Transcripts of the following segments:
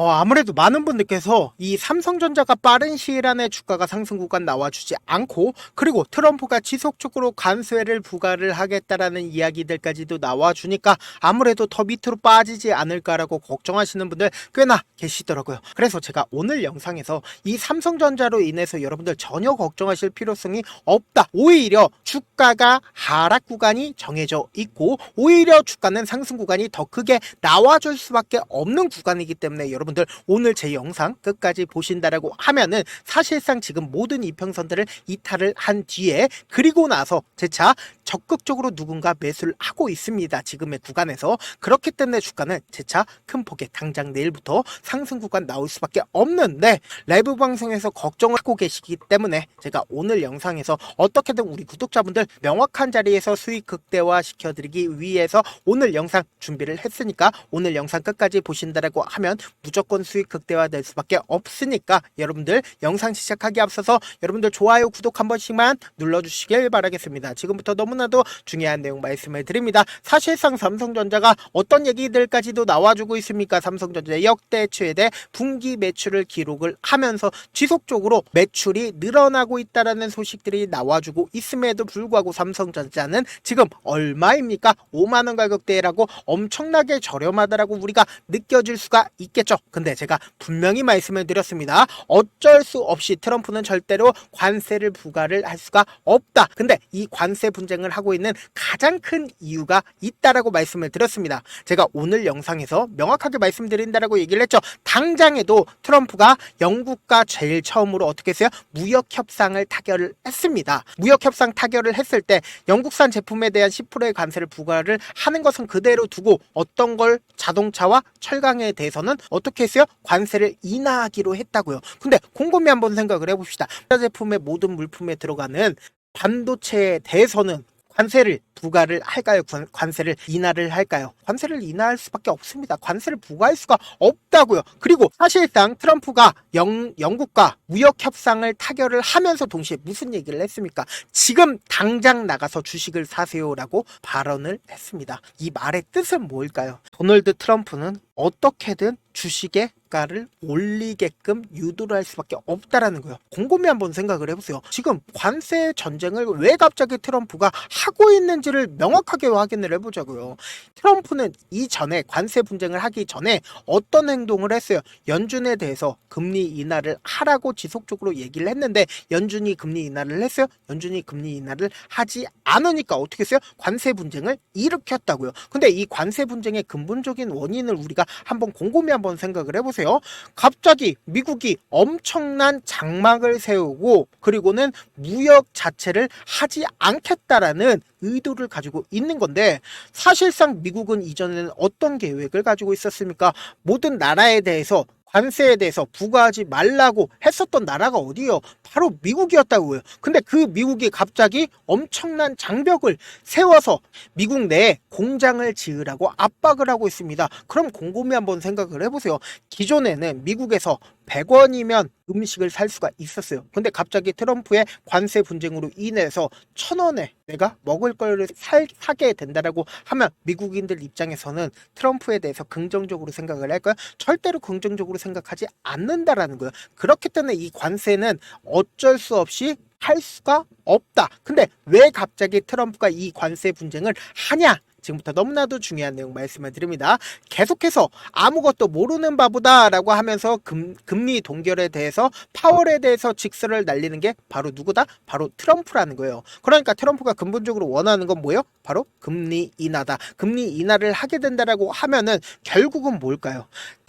아무래도 많은 분들께서 이 삼성전자가 빠른 시일 안에 주가가 상승 구간 나와주지 않고, 그리고 트럼프가 지속적으로 관세를 부과를 하겠다라는 이야기들까지도 나와주니까 아무래도 더 밑으로 빠지지 않을까라고 걱정하시는 분들 꽤나 계시더라고요. 그래서 제가 오늘 영상에서 이 삼성전자로 인해서 여러분들 전혀 걱정하실 필요성이 없다, 오히려 주가가 하락 구간이 정해져 있고 오히려 주가는 상승 구간이 더 크게 나와줄 수밖에 없는 구간이기 때문에 여러분들 오늘 제 영상 끝까지 보신다라고 하면은 사실상 지금 모든 이평선들을 이탈을 한 뒤에, 그리고 나서 재차 적극적으로 누군가 매수를 하고 있습니다. 지금의 구간에서. 그렇기 때문에 주가는 재차 큰 폭의 당장 내일부터 상승 구간 나올 수밖에 없는데, 라이브 방송에서 걱정하고 계시기 때문에 제가 오늘 영상에서 어떻게든 우리 구독자분들 명확한 자리에서 수익 극대화 시켜드리기 위해서 오늘 영상 준비를 했으니까 오늘 영상 끝까지 보신다라고 하면 무조건 수익 극대화 될 수밖에 없으니까 여러분들 영상 시작하기 앞서서 여러분들 좋아요 구독 한 번씩만 눌러주시길 바라겠습니다. 지금부터 너무나도 중요한 내용 말씀을 드립니다. 사실상 삼성전자가 어떤 얘기들까지도 나와주고 있습니까? 삼성전자 역대 최대 분기 매출을 기록을 하면서 지속적으로 매출이 늘어나고 있다라는 소식들이 나와주고 있음에도 불구하고 삼성전자는 지금 얼마입니까? 5만원 가격대라고 엄청나게 저렴하다라고 우리가 느껴질 수가 있겠죠. 근데 제가 분명히 말씀을 드렸습니다. 어쩔 수 없이 트럼프는 절대로 관세를 부과를 할 수가 없다. 근데 이 관세 분쟁을 하고 있는 가장 큰 이유가 있다라고 말씀을 드렸습니다. 제가 오늘 영상에서 명확하게 말씀드린다라고 얘기를 했죠. 당장에도 트럼프가 영국과 제일 처음으로 어떻게 했어요? 무역 협상을 타결을 했습니다. 무역 협상 타결을 했을 때 영국산 제품에 대한 10%의 관세를 부과를 하는 것은 그대로 두고 어떤 걸 자동차와 철강에 대해서는 어떻게 했어요? 관세를 인하하기로 했다고요. 근데 곰곰이 한번 생각을 해봅시다. 제품의 모든 물품에 들어가는 반도체에 대해서는 관세를 부과를 할까요? 관세를 인하를 할까요? 관세를 인하할 수밖에 없습니다. 관세를 부과할 수가 없다고요. 그리고 사실상 트럼프가 영국과 무역 협상을 타결을 하면서 동시에 무슨 얘기를 했습니까? 지금 당장 나가서 주식을 사세요라고 발언을 했습니다. 이 말의 뜻은 뭘까요? 도널드 트럼프는 어떻게든 주식의 가를 올리게끔 유도를 할 수밖에 없다라는 거예요. 곰곰이 한번 생각을 해보세요. 지금 관세 전쟁을 왜 갑자기 트럼프가 하고 있는지를 명확하게 확인을 해보자고요. 트럼프는 이전에 관세 분쟁을 하기 전에 어떤 행동을 했어요? 연준에 대해서 금리 인하를 하라고 지속적으로 얘기를 했는데 연준이 금리 인하를 했어요? 연준이 금리 인하를 하지 않으니까 어떻게 했어요? 관세 분쟁을 일으켰다고요. 근데 이 관세 분쟁의 근본적인 원인을 우리가 한번 곰곰이 한번 생각을 해보세요. 갑자기 미국이 엄청난 장막을 세우고 그리고는 무역 자체를 하지 않겠다라는 의도를 가지고 있는 건데, 사실상 미국은 이전에는 어떤 계획을 가지고 있었습니까? 모든 나라에 대해서 관세에 대해서 부과하지 말라고 했었던 나라가 어디예요? 바로 미국이었다고요. 근데 그 미국이 갑자기 엄청난 장벽을 세워서 미국 내에 공장을 지으라고 압박을 하고 있습니다. 그럼 곰곰이 한번 생각을 해보세요. 기존에는 미국에서 100원이면 음식을 살 수가 있었어요. 근데 갑자기 트럼프의 관세 분쟁으로 인해서 1000원에 내가 먹을 걸 사게 된다라고 하면 미국인들 입장에서는 트럼프에 대해서 긍정적으로 생각을 할까요? 절대로 긍정적으로 생각하지 않는다라는 거예요. 그렇기 때문에 이 관세는 어쩔 수 없이 할 수가 없다. 근데 왜 갑자기 트럼프가 이 관세 분쟁을 하냐? 지금부터 너무나도 중요한 내용 말씀을 드립니다. 계속해서 아무것도 모르는 바보다 라고 하면서 금리 동결에 대해서 파월에 대해서 직설을 날리는 게 바로 누구다? 바로 트럼프라는 거예요. 그러니까 트럼프가 근본적으로 원하는 건 뭐예요? 바로 금리 인하다. 금리 인하를 하게 된다라고 하면은 결국은 뭘까요?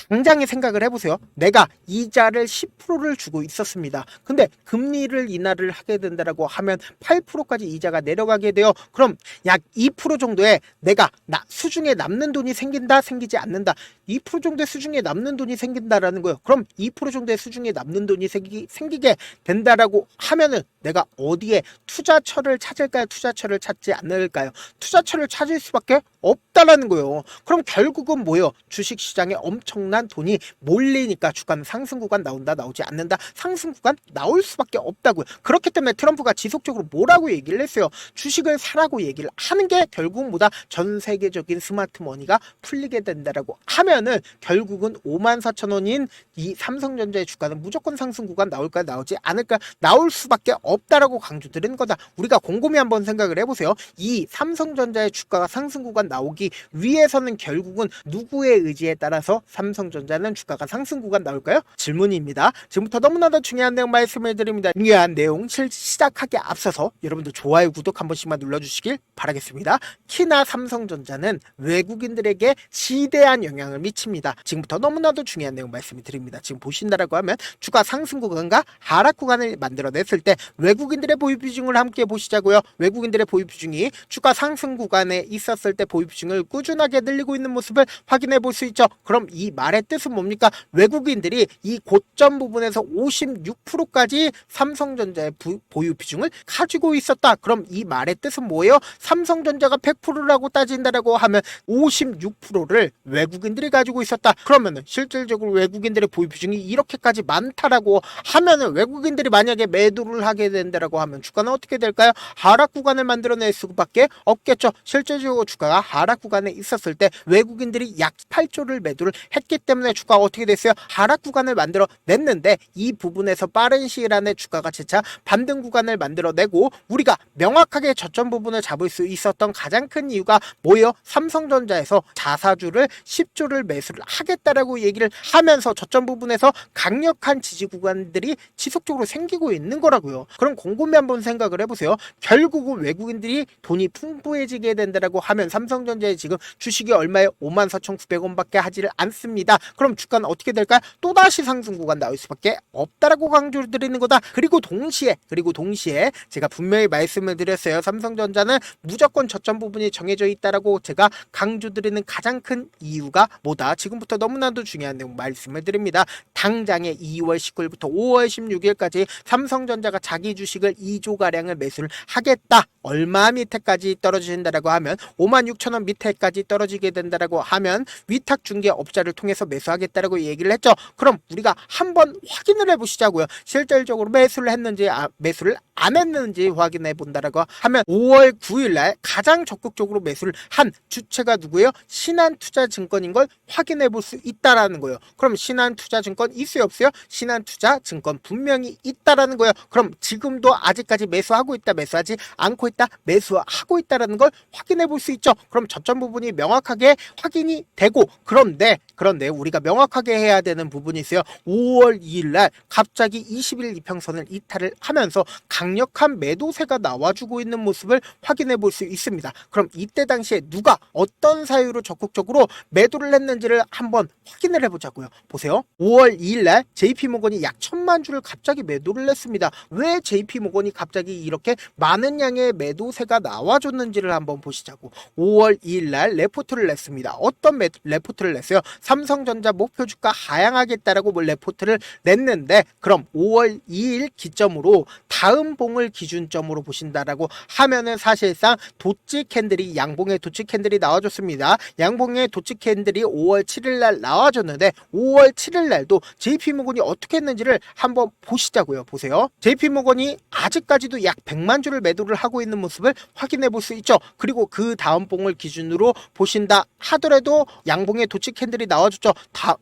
당장에 생각을 해보세요. 내가 이자를 10%를 주고 있었습니다. 근데 금리를 인하를 하게 된다라고 하면 8%까지 이자가 내려가게 돼요. 그럼 약 2% 정도의 내가 수중에 남는 돈이 생긴다, 생기지 않는다. 2% 정도의 수중에 남는 돈이 생긴다라는 거예요. 그럼 2% 정도의 수중에 남는 돈이 생기게 된다라고 하면은 내가 어디에 투자처를 찾을까요? 투자처를 찾지 않을까요? 투자처를 찾을 수밖에 없다라는 거예요. 그럼 결국은 뭐예요? 주식시장에 엄청난 돈이 몰리니까 주가는 상승 구간 나온다, 나오지 않는다, 상승 구간 나올 수밖에 없다고요. 그렇기 때문에 트럼프가 지속적으로 뭐라고 얘기를 했어요? 주식을 사라고 얘기를 하는 게 결국 뭐다? 전 세계적인 스마트 머니가 풀리게 된다라고 하면은 결국은 54,000원인 이 삼성전자의 주가는 무조건 상승 구간 나올까, 나오지 않을까, 나올 수밖에 없다라고 강조드리는 거다. 우리가 곰곰이 한번 생각을 해보세요. 이 삼성전자의 주가가 상승 구간 나오기 위해서는 결국은 누구의 의지에 따라서 삼성전자는 주가가 상승 구간 나올까요? 질문입니다. 지금부터 너무나도 중요한 내용 말씀을 드립니다. 중요한 내용 시작하기에 앞서서 여러분들 좋아요, 구독 한 번씩만 눌러주시길 바라겠습니다. 키나 삼성전자는 외국인들에게 지대한 영향을 미칩니다. 지금부터 너무나도 중요한 내용 말씀을 드립니다. 지금 보신다라고 하면 주가 상승 구간과 하락 구간을 만들어냈을 때 외국인들의 보유 비중을 함께 보시자고요. 외국인들의 보유 비중이 주가 상승 구간에 있었을 때 보유 비중을 꾸준하게 늘리고 있는 모습을 확인해 볼 수 있죠. 그럼 이 말의 뜻은 뭡니까? 외국인들이 이 고점 부분에서 56%까지 삼성전자의 보유 비중을 가지고 있었다. 그럼 이 말의 뜻은 뭐예요? 삼성전자가 100%라고 따진다라고 하면 56%를 외국인들이 가지고 있었다. 그러면은 실질적으로 외국인들의 보유 비중이 이렇게까지 많다라고 하면은 외국인들이 만약에 매도를 하게 된다라고 하면 주가는 어떻게 될까요? 하락 구간을 만들어낼 수밖에 없겠죠. 실질적으로 주가가 하락 구간에 있었을 때 외국인들이 약 8조를 매도를 했기 때문에 주가가 어떻게 됐어요? 하락 구간을 만들어 냈는데 이 부분에서 빠른 시일 안에 주가가 재차 반등 구간을 만들어내고 우리가 명확하게 저점 부분을 잡을 수 있었던 가장 큰 이유가 뭐예요? 삼성전자에서 자사주를 10조를 매수를 하겠다라고 얘기를 하면서 저점 부분에서 강력한 지지 구간들이 지속적으로 생기고 있는 거라고요. 그럼 곰곰이 한번 생각을 해보세요. 결국은 외국인들이 돈이 풍부해지게 된다라고 하면 삼성전자의 지금 주식이 얼마에 54,900원밖에 하지를 않습니다. 그럼 주가는 어떻게 될까요? 또다시 상승 구간 나올 수밖에 없다라고 강조를 드리는 거다. 그리고 동시에 제가 분명히 말씀을 드렸어요. 삼성전자는 무조건 저점 부분이 정해져 있다라고 제가 강조드리는 가장 큰 이유가 뭐다? 지금부터 너무나도 중요한 내용 말씀을 드립니다. 당장에 2월 19일부터 5월 16일까지 삼성전자가 자기 주식을 2조가량을 매수를 하겠다. 얼마 밑에까지 떨어진다라고 하면 56,000원 밑에까지 떨어지게 된다라고 하면 위탁 중개업자를 통해서 매수하겠다라고 얘기를 했죠. 그럼 우리가 한번 확인을 해보시자고요. 실질적으로 매수를 했는지 매수를 안 했는지 확인해 본다라고 하면 5월 9일날 가장 적극적으로 매수를 한 주체가 누구예요? 신한투자증권인 걸 확인해 볼 수 있다라는 거예요. 그럼 신한투자증권 있어요, 없어요? 신한투자증권 분명히 있다라는 거예요. 그럼 지금도 아직까지 매수하고 있다, 매수하지 않고 있다, 매수하고 있다라는 걸 확인해 볼 수 있죠. 그럼 저점 부분이 명확하게 확인이 되고 그런데 우리가 명확하게 해야 되는 부분이 있어요. 5월 2일날 갑자기 20일 이평선을 이탈을 하면서 강력한 매도세가 나와주고 있는 모습을 확인해 볼 수 있습니다. 그럼 이때 당시에 누가 어떤 사유로 적극적으로 매도를 했는지를 한번 확인을 해보자고요. 보세요. 5월 2일날 JP모건이 약 1,000만 주를 갑자기 매도를 했습니다. 왜 JP모건이 갑자기 이렇게 많은 양의 매도세가 나와줬는지를 한번 보시자고. 5월 2일날 레포트를 냈습니다. 어떤 레포트를 냈어요? 삼성전자 목표 주가 하향하겠다라고 레포트를 냈는데 그럼 5월 2일 기점으로 다음 봉을 기준점으로 보신다라고 하면은 사실상 도치 캔들이 양봉의 도치 캔들이 나와줬습니다. 양봉의 도치 캔들이 5월 7일날 나와줬는데 5월 7일날도 JP모건이 어떻게 했는지를 한번 보시자고요. 보세요. JP모건이 아직까지도 약 100만 주를 매도를 하고 있는 모습을 확인해 볼 수 있죠. 그리고 그 다음 봉을 기준으로 보신다 하더라도 양봉의 도치 캔들이 나와줬죠.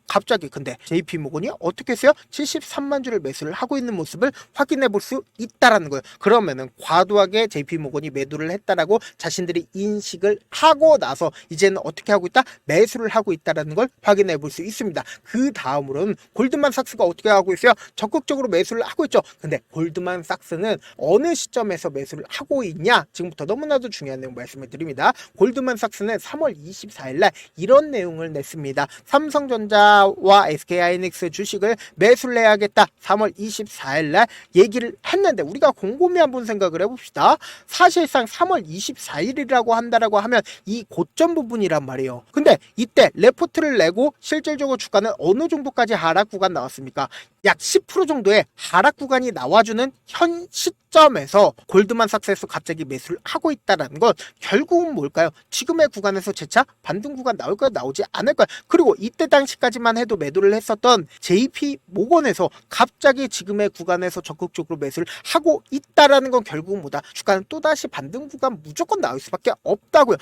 갑자기 근데 JP모건이 어떻게 했어요? 73만 주를 매수를 하고 있는 모습을 확인해 볼 수 있다라는 거예요. 그러면은 과도하게 JP모건이 매도를 했다라고 자신들이 인식을 하고 나서 이제는 어떻게 하고 있다? 매수를 하고 있다라는 걸 확인해 볼 수 있습니다. 그 다음으로는 골드만삭스가 어떻게 하고 있어요? 적극적으로 매수를 하고 있죠. 근데 골드만삭스는 어느 시점에서 매수를 하고 있냐? 지금부터 너무나도 중요한 내용 말씀을 드립니다. 골드만삭스는 3월 24일날 이런 내용을 냈습니다. 삼성전자와 SK하이닉스 주식을 매수를 해야겠다 3월 24일날 얘기를 했는데 우리가 곰곰이 한번 생각을 해봅시다. 사실상 3월 24일이라고 한다라고 하면 이 고점 부분이란 말이에요. 근데 이때 레포트를 내고 실질적으로 주가는 어느 정도까지 하락 구간 나왔습니까? 약 10% 정도의 하락 구간이 나와주는 현 시점에서 골드만삭스에서 갑자기 매수를 하고 있다는 건 결국은 뭘까요? 지금의 구간에서 재차 반등 구간 나올까요? 나오지 않을까요? 그리고 이때 당시까지만 해도 매도를 했었던 JP모건에서 갑자기 지금의 구간에서 적극적으로 매수를 하고 있다라는 건 결국은 뭐다? 주가는 또다시 반등 구간 무조건 나올 수밖에 없다고요.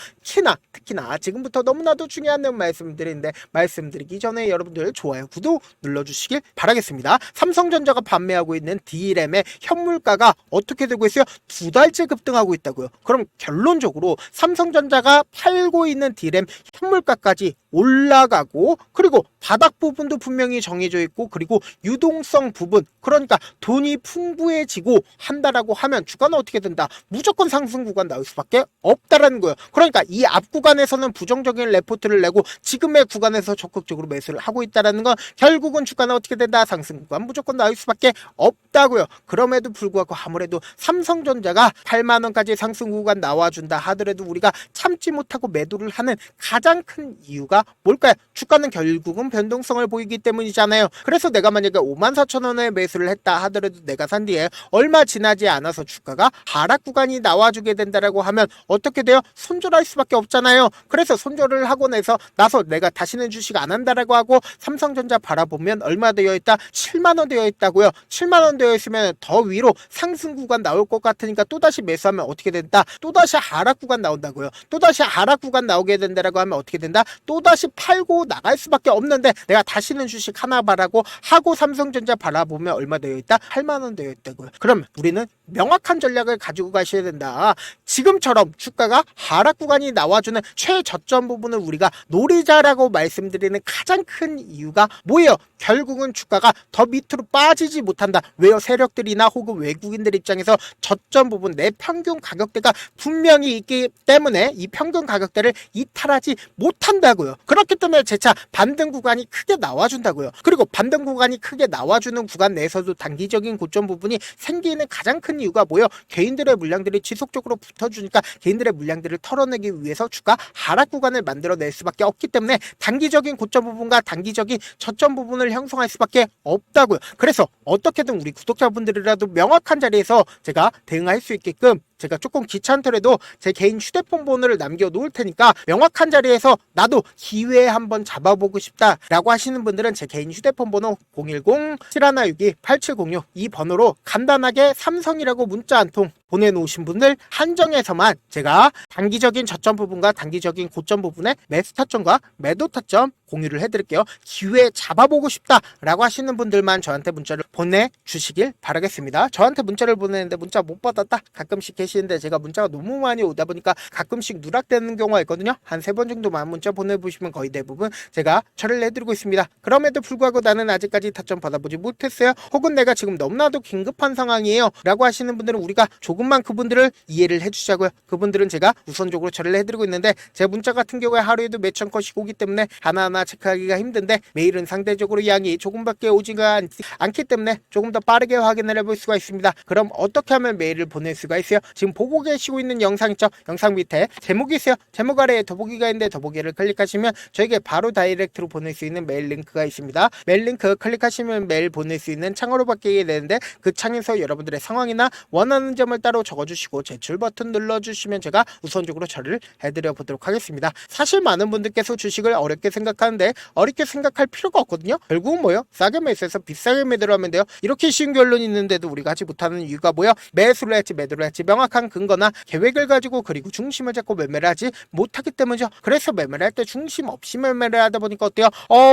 특히나 지금부터 너무나도 중요한 내용 말씀드리는데 말씀드리기 전에 여러분들 좋아요, 구독 눌러주시길 바라겠습니다. 삼성전자가 판매하고 있는 D램의 현물가가 어떻게 되고 있어요? 2달째 급등하고 있다고요. 그럼 결론적으로 삼성전자가 팔고 있는 D램 현물가까지 올라가고 그리고 바닥 부분도 분명히 정해져 있고 그리고 유동성 부분 그러니까 돈이 풍부해지고 한다라고 하면 주가는 어떻게 된다? 무조건 상승 구간 나올 수밖에 없다라는 거예요. 그러니까 이 앞 구간에서는 부정적인 레포트를 내고 지금의 구간에서 적극적으로 매수를 하고 있다라는 건 결국은 주가는 어떻게 된다? 상승 구간 무조건 나올 수밖에 없다고요. 그럼에도 불구하고 아무래도 삼성전자가 8만 원까지 상승 구간 나와준다 하더라도 우리가 참지 못하고 매도를 하는 가장 큰 이유가 뭘까요? 주가는 결국은 변동성을 보이기 때문이잖아요. 그래서 내가 만약에 54,000원에 매수를 했다 하더라도 내가 산 뒤에 얼마 지나지 않아서 주가가 하락 구간이 나와주게 된다라고 하면 어떻게 돼요? 손절할 수밖에 없잖아요. 그래서 손절을 하고 나서 내가 다시는 주식 안 한다라고 하고 삼성전자 바라보면 얼마 되어 있다? 7만 원 되어 있다고요. 7만 원 되어 있으면 더 위로 상승 구간 나올 것 같으니까 또다시 매수하면 어떻게 된다? 또다시 하락 구간 나온다고요. 또다시 하락 구간 나오게 된다라고 하면 어떻게 된다? 또다시 팔고 나갈 수밖에 없는데 내가 다시는 주식 하나 바라고 하고 삼성전자 바라보면 얼마 되어 있다? 8만 원 되어 있다고요. 그럼 우리는 명확한 전략을 가지고 가셔야 된다. 지금처럼 주가가 하락 구간이 나와주는 최저점 부분을 우리가 노리자라고 말씀드리는 가장 큰 이유가 뭐예요? 결국은 주가가 더 밑으로 빠지지 못한다. 왜요? 세력들이나 혹은 외국인들 입장에서 저점 부분 내 평균 가격대가 분명히 있기 때문에 이 평균 가격대를 이탈하지 못한다고요. 그렇기 때문에 재차 반등 구간이 크게 나와준다고요. 그리고 반등 구간이 크게 나와주는 구간 내에서도 단기적인 고점 부분이 생기는 가장 큰 이유가 뭐예요? 개인들의 물량들이 지속적으로 붙어주니까 개인들의 물량들을 털어내기 위해서 주가 하락 구간을 만들어낼 수밖에 없기 때문에 단기적인 고점 부분과 단기적인 저점 부분을 형성할 수밖에 없다고요. 그래서 어떻게든 우리 구독자분들이라도 명확한 자리에서 제가 대응할 수 있게끔 제가 조금 귀찮더라도 제 개인 휴대폰 번호를 남겨놓을 테니까 명확한 자리에서 나도 기회에 한번 잡아보고 싶다라고 하시는 분들은 제 개인 휴대폰 번호 010-7162-8706 이 번호로 간단하게 삼성이라고 문자 한 통 보내놓으신 분들 한정해서만 제가 단기적인 저점 부분과 단기적인 고점 부분의 매수 타점과 매도 타점 공유를 해드릴게요. 기회 잡아보고 싶다라고 하시는 분들만 저한테 문자를 보내주시길 바라겠습니다. 저한테 문자를 보내는데 문자 못 받았다 가끔씩 계시는데 제가 문자가 너무 많이 오다 보니까 가끔씩 누락되는 경우가 있거든요. 한 3번 정도만 문자 보내보시면 거의 대부분 제가 처리를 해드리고 있습니다. 그럼에도 불구하고 나는 아직까지 타점 받아보지 못했어요. 혹은 내가 지금 너무나도 긴급한 상황이에요 라고 하시는 분들은 우리가 조금만 그분들을 이해를 해주자고요. 그분들은 제가 우선적으로 처리를 해드리고 있는데 제 문자 같은 경우에 하루에도 몇천 건씩 오기 때문에 하나하나 체크하기가 힘든데 메일은 상대적으로 양이 조금밖에 오지가 않기 때문에 조금 더 빠르게 확인을 해볼 수가 있습니다. 그럼 어떻게 하면 메일을 보낼 수가 있어요? 지금 보고 계시고 있는 영상 있죠? 영상 밑에 제목이 있어요. 제목 아래에 더보기가 있는데 더보기를 클릭하시면 저에게 바로 다이렉트로 보낼 수 있는 메일 링크가 있습니다. 메일 링크 클릭하시면 메일 보낼 수 있는 창으로 바뀌게 되는데 그 창에서 여러분들의 상황이나 원하는 점을 따로 적어주시고 제출 버튼 눌러주시면 제가 우선적으로 처리를 해드려 보도록 하겠습니다. 사실 많은 분들께서 주식을 어렵게 생각하는데 어렵게 생각할 필요가 없거든요. 결국은 뭐예요? 싸게 매수해서 비싸게 매도를 하면 돼요. 이렇게 쉬운 결론이 있는데도 우리가 하지 못하는 이유가 뭐예요? 매수를 할지 매도를 할지 명확한 근거나 계획을 가지고 그리고 중심을 잡고 매매를 하지 못하기 때문이죠. 그래서 매매를 할 때 중심 없이 매매를 하다 보니까 어때요?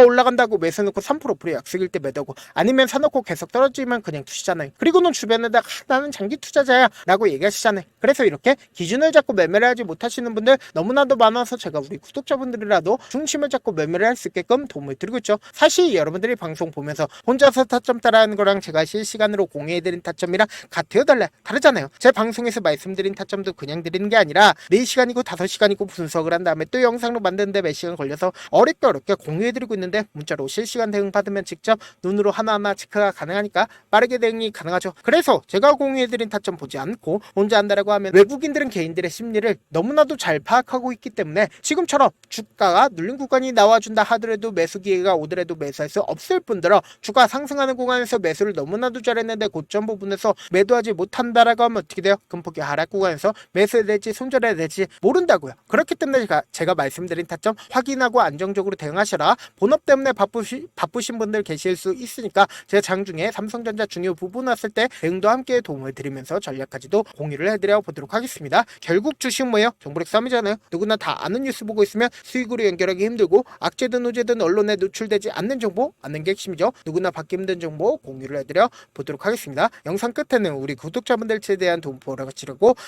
올라간다고 매수 놓고 3% 프로 약속일 때 매도고 아니면 사놓고 계속 떨어지면 그냥 투시잖아요. 그리고는 주변에다가 나는 장기 투자자야 라고 얘기하시잖아요. 그래서 이렇게 기준을 잡고 매매를 하지 못하시는 분들 너무나도 많아서 제가 우리 구독자분들이라도 중심을 잡고 매매를 할 수 있게끔 도움을 드리고 있죠. 사실 여러분들이 방송 보면서 혼자서 타점 따라하는 거랑 제가 실시간으로 공유해드린 타점이랑 같아요 달라요? 다르잖아요. 제 방송에서 말씀드린 타점도 그냥 드리는 게 아니라 4시간이고 5시간이고 분석을 한 다음에 또 영상으로 만드는데 몇 시간 걸려서 어렵게 공유해드리고 있는데 문자로 실시간 대응 받으면 직접 눈으로 하나하나 체크가 가능하니까 빠르게 대응이 가능하죠. 그래서 제가 공유해드린 타점 보지 않고 혼자 한다라고 하면 외국인들은 개인들의 심리를 너무나도 잘 파악하고 있기 때문에 지금처럼 주가가 눌린 구간이 나와준다 하더라도 매수 기회가 오더라도 매수할 수 없을 뿐더러 주가 상승하는 구간에서 매수를 너무나도 잘했는데 고점 부분에서 매도하지 못한다라고 하면 어떻게 돼요? 금폭이 하락 구간에서 매수해야 될지 손절해야 될지 모른다고요. 그렇기 때문에 제가 말씀드린 타점 확인하고 안정적으로 대응하셔라. 본업 때문에 바쁘신 분들 계실 수 있으니까 제가 장중에 삼성전자 중요 부분 왔을 때 대응도 함께 도움을 드리면서 전략까지도 공유를 해드려 보도록 하겠습니다. 결국 주식은 뭐예요? 정보력 싸움이잖아요. 누구나 다 아는 뉴스 보고 있으면 수익으로 연결하기 힘들고 악재든 호재든 언론에 노출되지 않는 정보 아는 게 핵심이죠. 누구나 받기 힘든 정보 공유를 해드려 보도록 하겠습니다. 영상 끝에는 우리 구독자분들 최대한 도움 보라고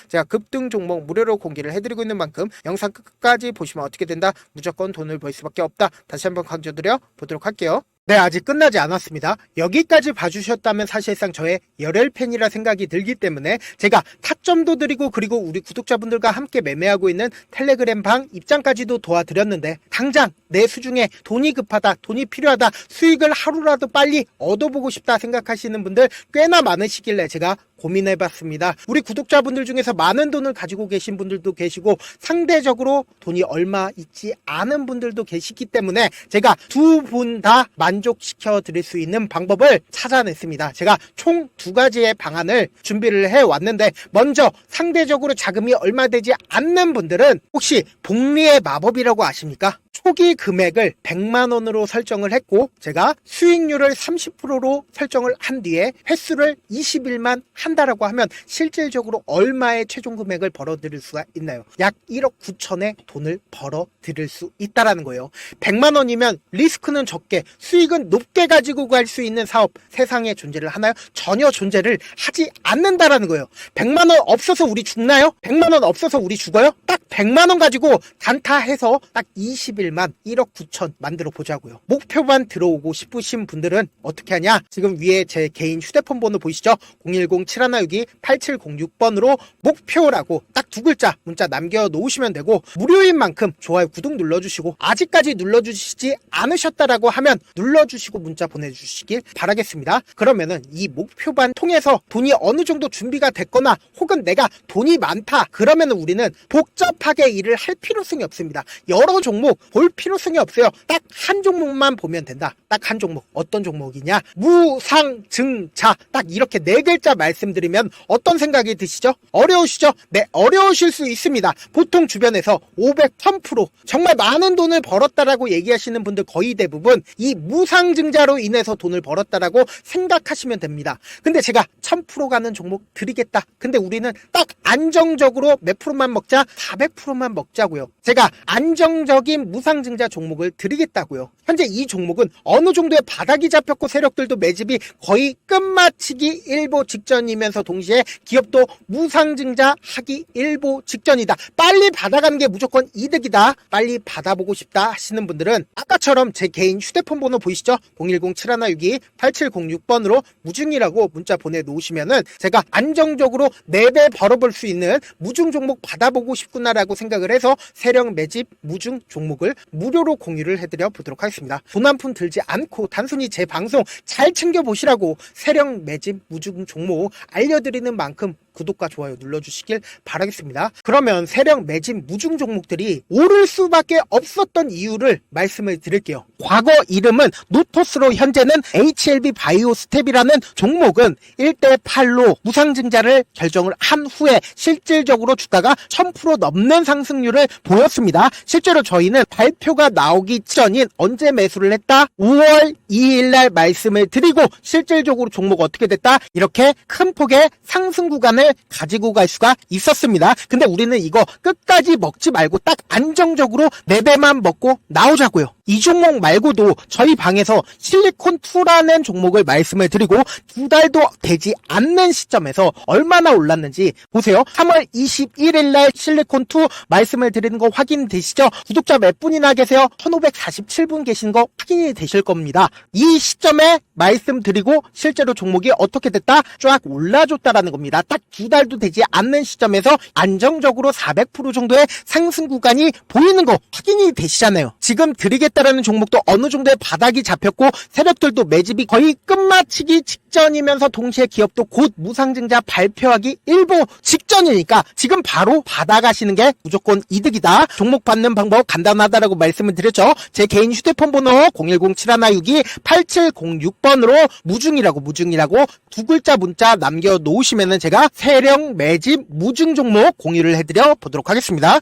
제가 급등 종목 무료로 공개를 해드리고 있는 만큼 영상 끝까지 보시면 어떻게 된다? 무조건 돈을 벌 수밖에 없다. 다시 한번 강조드려 보도록 할게요. 네, 아직 끝나지 않았습니다. 여기까지 봐주셨다면 사실상 저의 열혈 팬이라 생각이 들기 때문에 제가 타점도 드리고 그리고 우리 구독자분들과 함께 매매하고 있는 텔레그램 방 입장까지도 도와드렸는데 당장 내 수중에 돈이 급하다, 돈이 필요하다, 수익을 하루라도 빨리 얻어보고 싶다 생각하시는 분들 꽤나 많으시길래 제가 고민해봤습니다. 우리 구독자분들 중에서 많은 돈을 가지고 계신 분들도 계시고 상대적으로 돈이 얼마 있지 않은 분들도 계시기 때문에 제가 두 분 다 만족시켜 드릴 수 있는 방법을 찾아냈습니다. 제가 총 2가지의 방안을 준비를 해왔는데 먼저 상대적으로 자금이 얼마 되지 않는 분들은 혹시 복리의 마법이라고 아십니까? 초기 금액을 100만원으로 설정을 했고 제가 수익률을 30%로 설정을 한 뒤에 횟수를 20일만 한다라고 하면 실질적으로 얼마의 최종 금액을 벌어들일 수가 있나요? 약 1억 9천의 돈을 벌어들일 수 있다라는 거예요. 100만원이면 리스크는 적게 수익은 높게 가지고 갈 수 있는 사업 세상에 존재를 하나요? 전혀 존재를 하지 않는다라는 거예요. 100만원 없어서 우리 죽나요? 100만원 없어서 우리 죽어요? 딱 100만원 가지고 단타해서 딱 20일만 1억 9천 만들어 보자고요. 목표만 들어오고 싶으신 분들은 어떻게 하냐? 지금 위에 제 개인 휴대폰 번호 보이시죠? 010-7162-8706번으로 목표라고 딱 2글자 문자 남겨놓으시면 되고 무료인 만큼 좋아요 구독 눌러주시고 아직까지 눌러주시지 않으셨다라고 하면 눌러주시고 문자 보내주시길 바라겠습니다. 그러면은 이 목표반 통해서 돈이 어느 정도 준비가 됐거나 혹은 내가 돈이 많다 그러면은 우리는 복잡하게 일을 할 필요성이 없습니다. 여러 종목 볼 필요성이 없어요. 딱 한 종목만 보면 된다. 딱 한 종목. 어떤 종목이냐? 무상증자. 딱 이렇게 4글자 말씀드리면 어떤 생각이 드시죠? 어려우시죠? 네, 어려우실 수 있습니다. 보통 주변에서 500, 1000% 정말 많은 돈을 벌었다라고 얘기하시는 분들 거의 대부분 이 무상증자로 인해서 돈을 벌었다라고 생각하시면 됩니다. 근데 제가 1000% 가는 종목 드리겠다. 근데 우리는 딱 안정적으로 몇 프로만 먹자? 400%만 먹자고요. 제가 안정적인 무상증자 종목을 드리겠다고요. 현재 이 종목은 어느 정도의 바닥이 잡혔고 세력들도 매집이 거의 끝마치기 일보 직전이면서 동시에 기업도 무상증자 하기 일보 직전이다. 빨리 받아가는 게 무조건 이득이다. 빨리 받아보고 싶다 하시는 분들은 아까처럼 제 개인 휴대폰 번호 보이시죠? 010-7162-8706번으로 무중이라고 문자 보내놓으시면은 제가 안정적으로 4배 벌어볼 수 있는 무중 종목 받아보고 싶구나라고 생각을 해서 세력 매집 무중 종목을 무료로 공유를 해드려 보도록 하겠습니다. 돈 한 푼 들지 않고 단순히 제 방송 잘 챙겨보시라고 세력 매집 무중 종목 알려드리는 만큼 구독과 좋아요 눌러주시길 바라겠습니다. 그러면 세력 매집 무중 종목들이 오를 수밖에 없었던 이유를 말씀을 드릴게요. 과거 이름은 노토스로 현재는 HLB 바이오스텝이라는 종목은 1대8로 무상증자를 결정을 한 후에 실질적으로 주가가 1000% 넘는 상승률을 보였습니다. 실제로 저희는 발표가 나오기 전인 언제 매수를 했다? 5월 2일날 말씀을 드리고 실질적으로 종목 어떻게 됐다? 이렇게 큰 폭의 상승 구간을 가지고 갈 수가 있었습니다. 근데 우리는 이거 끝까지 먹지 말고 딱 안정적으로 4배만 먹고 나오자고요. 이 종목 말고도 저희 방에서 실리콘2라는 종목을 말씀을 드리고 2달도 되지 않는 시점에서 얼마나 올랐는지 보세요. 3월 21일 날 실리콘2 말씀을 드리는 거 확인되시죠? 구독자 몇 분이나 계세요? 1547분 계신 거 확인이 되실 겁니다. 이 시점에 말씀드리고 실제로 종목이 어떻게 됐다? 쫙 올라줬다라는 겁니다. 딱 2달도 되지 않는 시점에서 안정적으로 400% 정도의 상승 구간이 보이는 거 확인이 되시잖아요. 지금 드리겠다라는 종목도 어느 정도의 바닥이 잡혔고 세력들도 매집이 거의 끝마치기 직전이면서 동시에 기업도 곧 무상증자 발표하기 일보 직전이니까 지금 바로 받아가시는 게 무조건 이득이다. 종목 받는 방법 간단하다라고 말씀을 드렸죠. 제 개인 휴대폰 번호 010-7162-8706번으로 무중이라고 두 글자 문자 남겨놓으시면은 제가 세력 매집 무중 종목 공유를 해드려 보도록 하겠습니다.